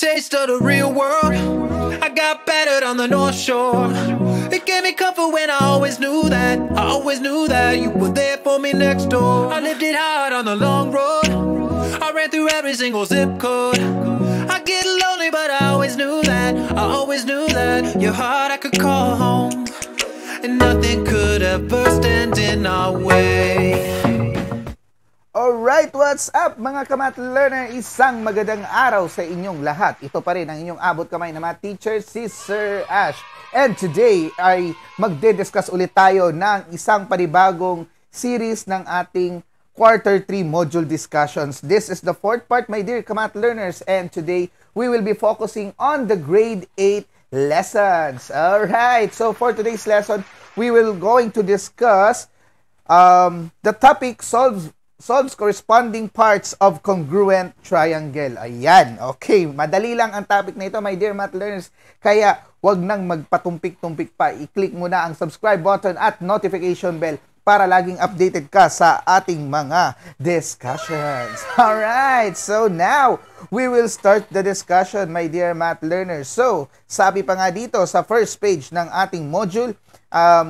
taste of the real world. I got battered on the North Shore. It gave me comfort when I always knew that. I always knew that you were there for me next door. I lived it hard on the long road. I ran through every single zip code. I get lonely, but I always knew that. I always knew that your heart I could call home, and nothing could ever stand in our way. Alright, what's up mga Kamat Learner? Isang magandang araw sa inyong lahat. Ito pa rin ang inyong abot kamay na mga teacher, si Sir Ash. And today ay magde-discuss ulit tayo ng isang panibagong series ng ating Quarter 3 Module Discussions. This is the fourth part, my dear Kamat Learners. And today, we will be focusing on the Grade 8 lessons. Alright, so for today's lesson, we will going to discuss the topic solves corresponding parts of congruent triangle. Ayan. Okay. Madali lang ang topic na ito, my dear math learners. Kaya, wag nang magpatumpik-tumpik pa. I-click mo na ang subscribe button at notification bell para laging updated ka sa ating mga discussions. Alright. So, now, we will start the discussion, my dear math learners. So, sabi pa nga dito sa first page ng ating module,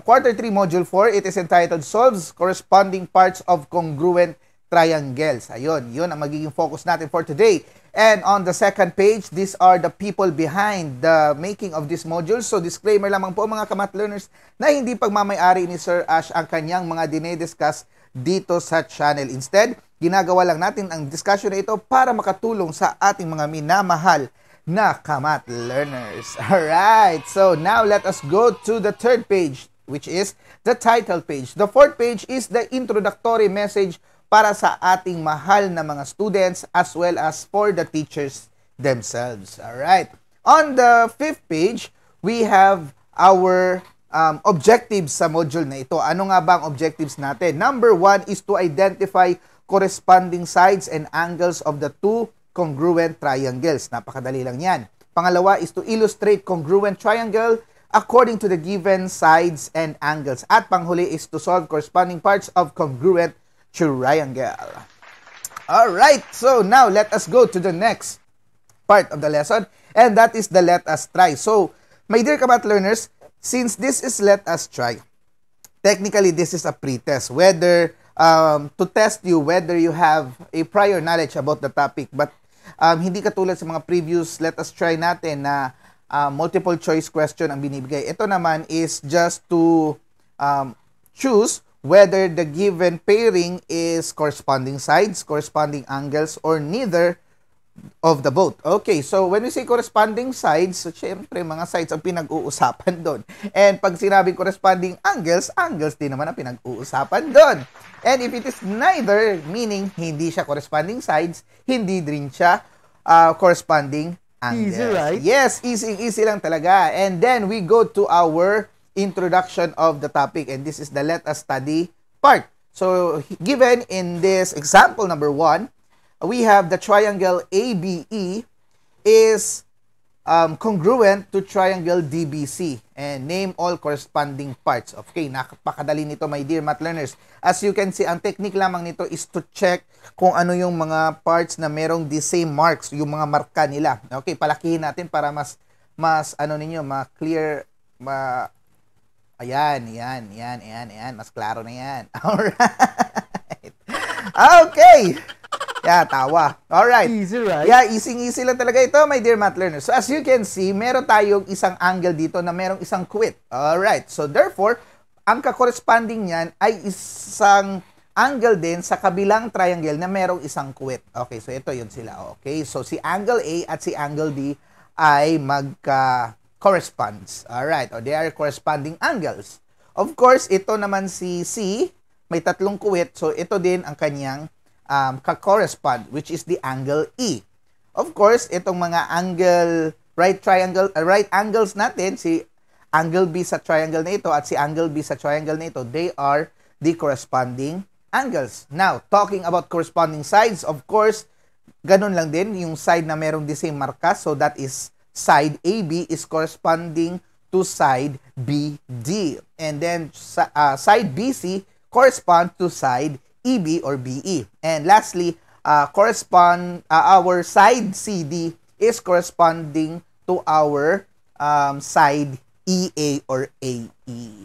Quarter 3 Module 4, it is entitled Solves Corresponding Parts of Congruent Triangles. Ayun, yun ang magiging focus natin for today. And on the second page, these are the people behind the making of this module. So disclaimer lamang po mga Kamat Learners na hindi pagmamayari ni Sir Ash ang kanyang mga dinediscuss dito sa channel. Instead, ginagawa lang natin ang discussion na ito para makatulong sa ating mga minamahal na Kamat Learners. Alright, so now let us go to the third page, which is the title page. The fourth page is the introductory message para sa ating mahal na mga students as well as for the teachers themselves. Alright, on the fifth page, we have our objectives sa module na ito. Ano nga ba ang objectives natin? Number 1 is to identify corresponding sides and angles of the two congruent triangles. Napakadali lang yan. Pangalawa is to illustrate congruent triangle according to the given sides and angles. At panghuli is to solve corresponding parts of congruent triangle. Alright, so now let us go to the next part of the lesson, and that is the let us try. So, my dear Kamat Learners, since this is let us try, technically this is a pretest, whether to test you whether you have a prior knowledge about the topic. But hindi katulad sa mga previous let us try natin na multiple choice question ang binibigay. Ito naman is just to choose whether the given pairing is corresponding sides, corresponding angles, or neither of the both. Okay, so when we say corresponding sides, so syempre mga sides ang pinag-uusapan doon. And pag sinabing corresponding angles, angles din naman ang pinag-uusapan doon. And if it is neither, meaning hindi siya corresponding sides, hindi din siya corresponding angles. Easy, right? Yes, easy lang talaga. And then we go to our introduction of the topic, and this is the let us study part. So given in this example number 1, we have the triangle ABE is congruent to triangle DBC, and name all corresponding parts. Okay, napakadali nito my dear math learners. As you can see, ang technique lamang nito is to check kung ano yung mga parts na merong the same marks, yung mga marka nila. Okay, palakihin natin para mas ano ninyo, ma-clear, ayan, mas klaro na yan. Alright. Okay. Yeah, tawa. Alright. Easy, right? Yeah, easy lang talaga ito, my dear math learners. So, as you can see, meron tayong isang angle dito na merong isang quit. Alright. So, therefore, ang ka-corresponding niyan ay isang angle din sa kabilang triangle na merong isang quit. Okay, so ito yun sila. Okay, so si angle A at si angle B ay magka-corresponds. Alright, or they are corresponding angles. Of course, ito naman si C, may tatlong quit. So, ito din ang kanyang ka-correspond, which is the angle E. Of course, itong mga angle, right angles natin, si angle B sa triangle na ito at si angle B sa triangle na ito, they are the corresponding angles. Now, talking about corresponding sides, of course, ganun lang din, yung side na merong the same marka, so that is side AB is corresponding to side BD. And then, side BC correspond to side EB or BE. And lastly, our side CD is corresponding to our side EA or AE.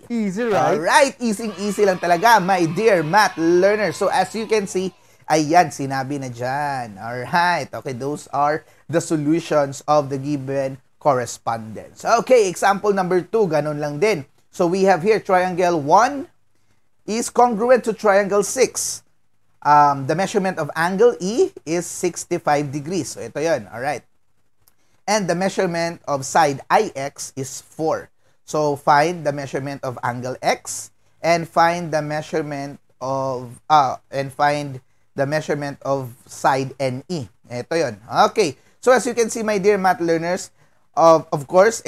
Easy, right? Alright, easy lang talaga, my dear math learners. So as you can see, ayan, sinabi na dyan. Alright, okay, those are the solutions of the given correspondence. Okay, example number 2, ganun lang din. So we have here triangle 1 is congruent to triangle 6. The measurement of angle E is 65 degrees. So ito yun, alright. And the measurement of side IX is 4. So find the measurement of angle X and find the measurement of side NE. Ito 'yon. Okay. So as you can see, my dear math learners, of course,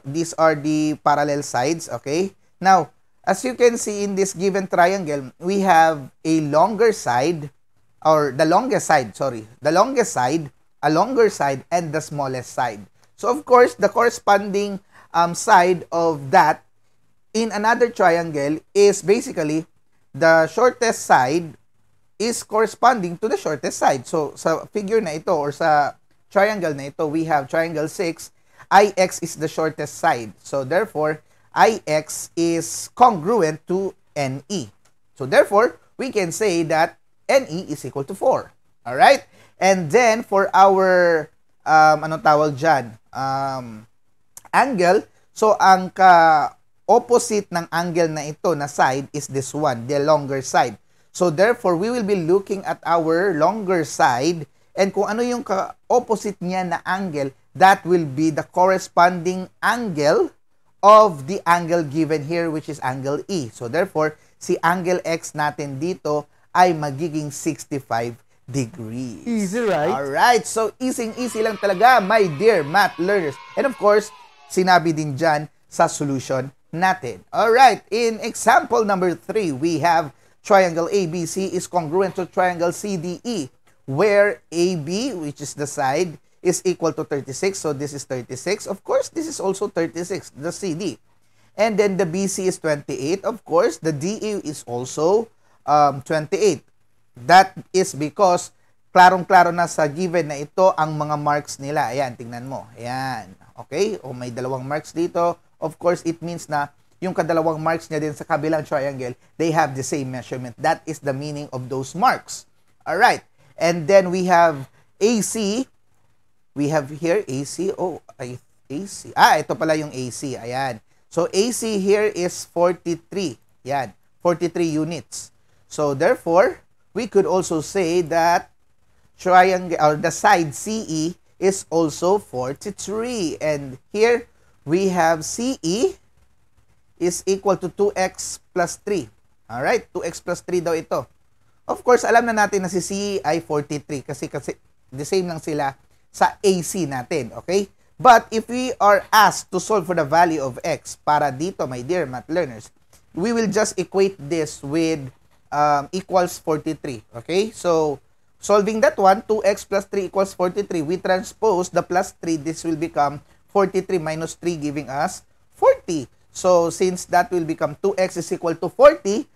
these are the parallel sides, okay? Now, as you can see in this given triangle, we have a longer side, or the longest side, a longer side, and the smallest side. So, of course, the corresponding side of that in another triangle is basically the shortest side is corresponding to the shortest side. So, sa figure na ito or sa triangle na ito, we have triangle 6, IX is the shortest side. So, therefore, IX is congruent to NE. So, therefore, we can say that NE is equal to 4. Alright? And then, for our, angle, so ang opposite ng angle na ito na side is this one, the longer side. So, therefore, we will be looking at our longer side, and kung ano yung opposite niya na angle, that will be the corresponding angle of the angle given here, which is angle E. So, therefore, si angle X natin dito ay magiging 65 degrees. Easy, right? Alright, so easy lang talaga, my dear math learners. And of course, sinabi din dyan sa solution natin. Alright, in example number 3, we have triangle ABC is congruent to triangle CDE, where AB, which is the side, is equal to 36. So, this is 36. Of course, this is also 36, the CD. And then the BC is 28. Of course, the DE is also 28. That is because klarong-klaro na sa given na ito ang mga marks nila. Ayan, tingnan mo. Ayan. Okay? O may dalawang marks dito. Of course, it means na yung kadalawang marks niya din sa kabilang triangle, they have the same measurement. That is the meaning of those marks. Alright. And then we have AC. We have here AC. AC. Ito pala yung AC. Ayan. So, AC here is 43. Ayan. 43 units. So, therefore, we could also say that triangle or the side CE is also 43. And here we have CE is equal to 2x plus 3. Alright, 2x plus 3 daw ito. Of course, alam na natin na si CE ay 43 kasi the same lang sila sa AC natin. Okay? But if we are asked to solve for the value of x para dito, my dear math learners, we will just equate this with equals 43. Okay? So, solving that one, 2x plus 3 equals 43. We transpose the plus 3. This will become 43 minus 3 giving us 40. So, since that will become 2x is equal to 40,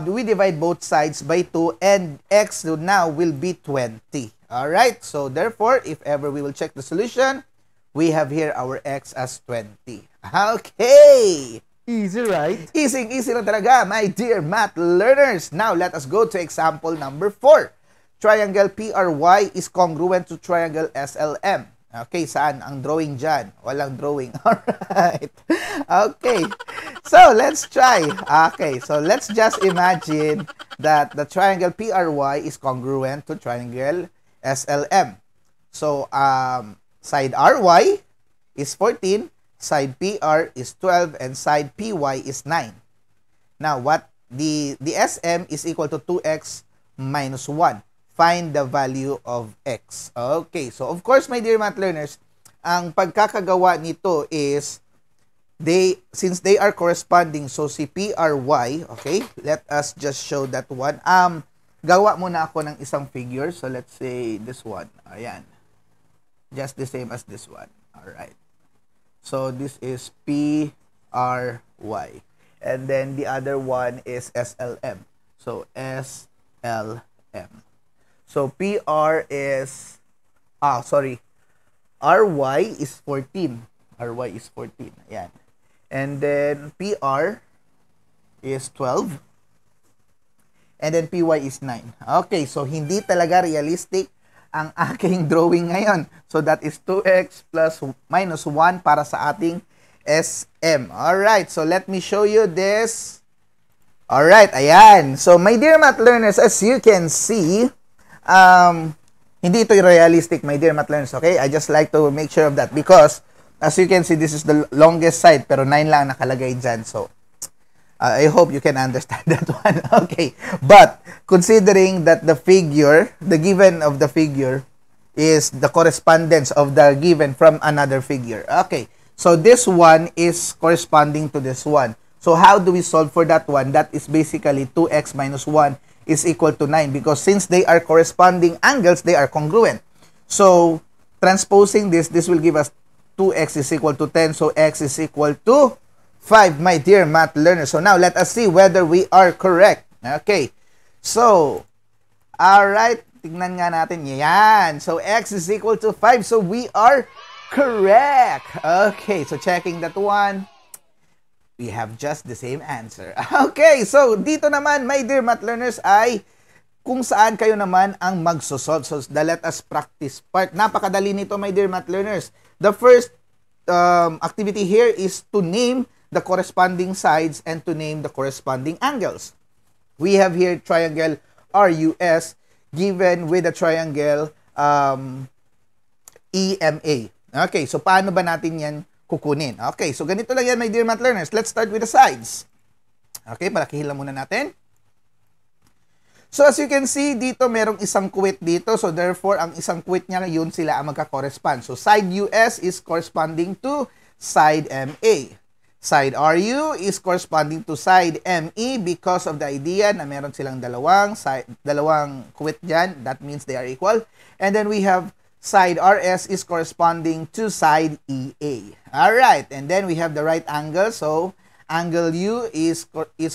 we divide both sides by 2 and x now will be 20. Alright? So, therefore, if ever we will check the solution, we have here our x as 20. Okay! Easy, right? Easy lang talaga, my dear math learners. Now, let us go to example number 4. Triangle PRY is congruent to triangle SLM. Okay, saan ang drawing dyan? Walang drawing. Alright. Okay. So, let's try. Okay, so let's just imagine that the triangle PRY is congruent to triangle SLM. So, side RY is 14, side PR is 12, and side PY is 9. Now, what the SM is equal to 2x minus 1. Find the value of x. Okay, so of course, my dear math learners, ang pagkakagawa nito is, since they are corresponding, so si PRY, okay, let us just show that one. Gawa muna ako ng isang figure. So, let's say this one. Ayan. Just the same as this one. Alright. So, this is PRY. And then, the other one is SLM. So, SLM. So, PR is, sorry. RY is 14. RY is 14. Ayan. And then PR is 12. And then PY is 9. Okay, so hindi talaga realistic ang aking drawing ngayon. So that is 2x plus minus 1 para sa ating SM. Alright, so let me show you this. Alright, ayan. So my dear math learners, as you can see, hindi ito realistic, my dear math learners, okay? I just like to make sure of that because as you can see, this is the longest side pero 9 lang nakalagay dyan. So I hope you can understand that one. Okay. But considering that the figure, the given of the figure is the correspondence of the given from another figure. Okay. So this one is corresponding to this one. So how do we solve for that one? That is basically 2x minus 1 is equal to 9 because since they are corresponding angles, they are congruent. So transposing this will give us 2x is equal to 10. So x is equal to 5, my dear math learners. So now let us see whether we are correct. Okay. So, alright. Tingnan nga natin. Yan. So, x is equal to 5. So, we are correct. Okay. So, checking that one. We have just the same answer. Okay. So, dito naman, my dear math learners, ay kung saan kayo naman ang magsosolve. So, let us practice part. Napakadali nito, my dear math learners. The first activity here is to name the corresponding sides and to name the corresponding angles. We have here triangle RUS given with a triangle EMA. Okay, so paano ba natin yan kukunin? Okay, so ganito lang yan, my dear math learners. Let's start with the sides. Okay, palakihin lang muna natin. So as you can see, dito merong isang quit dito. So therefore, ang isang quit niya, yun sila ang magka-correspond. So side US is corresponding to side MA. Side RU is corresponding to side ME because of the idea na meron silang dalawang quit dyan. That means they are equal. And then we have side RS is corresponding to side EA. Alright, and then we have the right angle. So, angle U is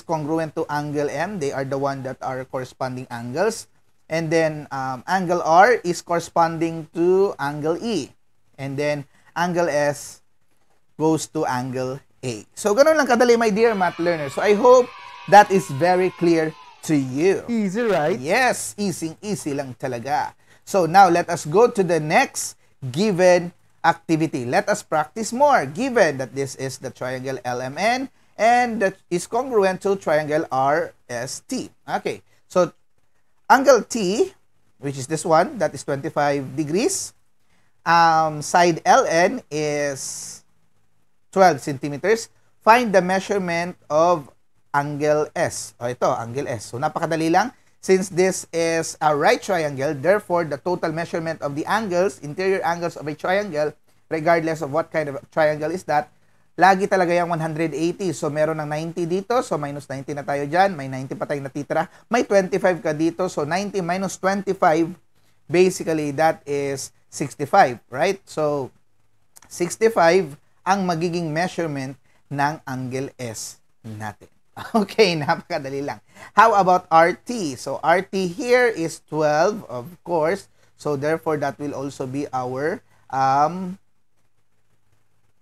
congruent to angle M. They are the one that are corresponding angles. And then, angle R is corresponding to angle E. And then, angle S goes to angle A. So, ganun lang kadali, my dear math learners. So, I hope that is very clear to you. Easy, right? Yes, easy lang talaga. So, now, let us go to the next given activity. Let us practice more. Given that this is the triangle LMN and that is congruent to triangle RST. Okay. So, angle T, which is this one, that is 25 degrees. Side LN is 12 centimeters. Find the measurement of angle S. O ito, angle S. So, napakadali lang. Since this is a right triangle, therefore, the total measurement of the angles, interior angles of a triangle, regardless of what kind of triangle is that, lagi talaga yung 180. So, meron ng 90 dito. So, minus 90 na tayo dyan. May 90 pa tayong natitira. May 25 ka dito. So, 90 minus 25, basically, that is 65. Right? So, 65 ang magiging measurement ng angle S natin. Okay, napakadali lang. How about RT? So, RT here is 12, of course. So, therefore, that will also be our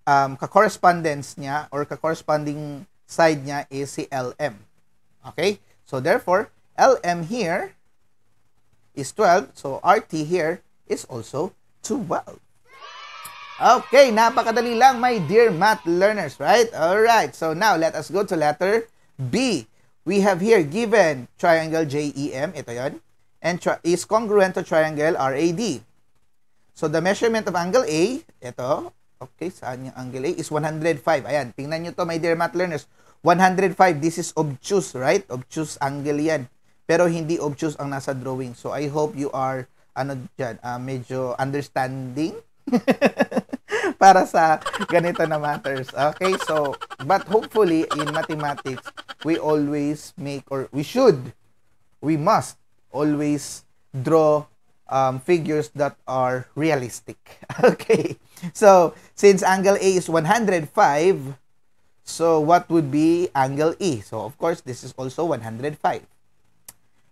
ka-correspondence niya or ka-corresponding side niya is si LM. Okay? So, therefore, LM here is 12. So, RT here is also 12. Okay, napakadali lang, my dear math learners, right? Alright, so now let us go to letter B. We have here given triangle JEM, ito yon, and is congruent to triangle RAD. So the measurement of angle A, ito, okay, saan yung angle A, is 105. Ayan, tingnan nyo to, my dear math learners. 105, this is obtuse, right? Obtuse angle yan. Pero hindi obtuse ang nasa drawing. So I hope you are, medyo understanding para sa ganito na matters. Okay, so, but hopefully, in mathematics, we always make, or we must always draw figures that are realistic. Okay, so, since angle A is 105, so what would be angle E? So, of course, this is also 105.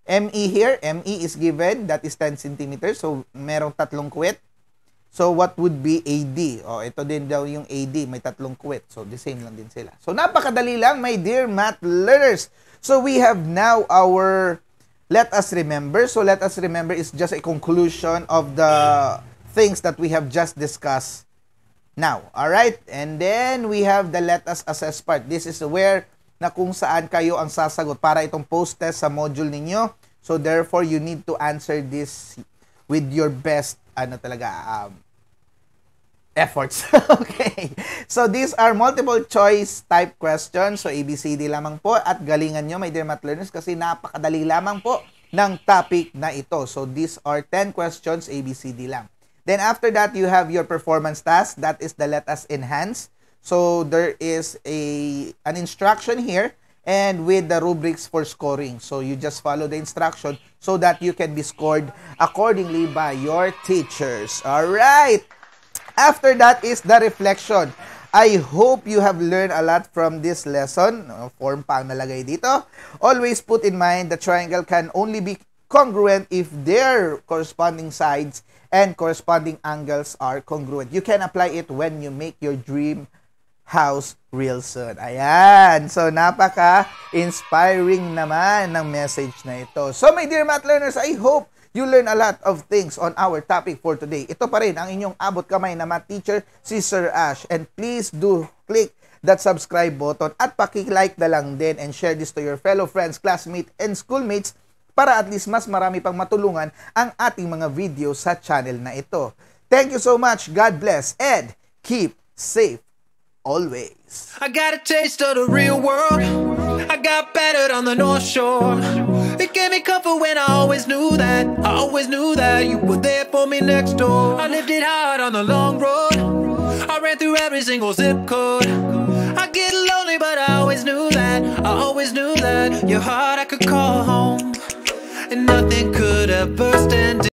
ME here, ME is given, that is 10 centimeters. So, merong tatlong quit. So, what would be AD? O, ito din daw yung AD. May tatlong quit. So, the same lang din sila. So, napakadali lang, my dear math learners. So, we have now our let us remember. So, let us remember is just a conclusion of the things that we have just discussed now. Alright? And then, we have the let us assess part. This is where na kung saan kayo ang sasagot para itong post-test sa module ninyo. So, therefore, you need to answer this with your best efforts. Okay. So, these are multiple choice type questions. So, ABCD lamang po at galingan nyo, my dear math learners, kasi napakadali lamang po ng topic na ito. So, these are 10 questions, ABCD lang. Then, after that, you have your performance task. That is the let us enhance. So, there is an instruction here and with the rubrics for scoring. So, you just follow the instruction so that you can be scored accordingly by your teachers. Alright! After that is the reflection. I hope you have learned a lot from this lesson. Form pa ang nalagay dito. Always put in mind the triangle can only be congruent if their corresponding sides and corresponding angles are congruent. You can apply it when you make your dream house real soon. Ayan. So, napaka-inspiring naman ng message na ito. So, my dear math learners, I hope you learn a lot of things on our topic for today. Ito pa rin ang inyong abot kamay na math teacher, si Sir Ash. And please do click that subscribe button at paki-like na lang din and share this to your fellow friends, classmates, and schoolmates para at least mas marami pang matulungan ang ating mga videos sa channel na ito. Thank you so much. God bless and keep safe always. I got a taste of the real world. I got battered on the North Shore. It gave me comfort when I always knew that. I always knew that you were there for me next door. I lived it hard on the long road. I ran through every single zip code. I get lonely, but I always knew that. I always knew that your heart I could call home, and nothing could ever stand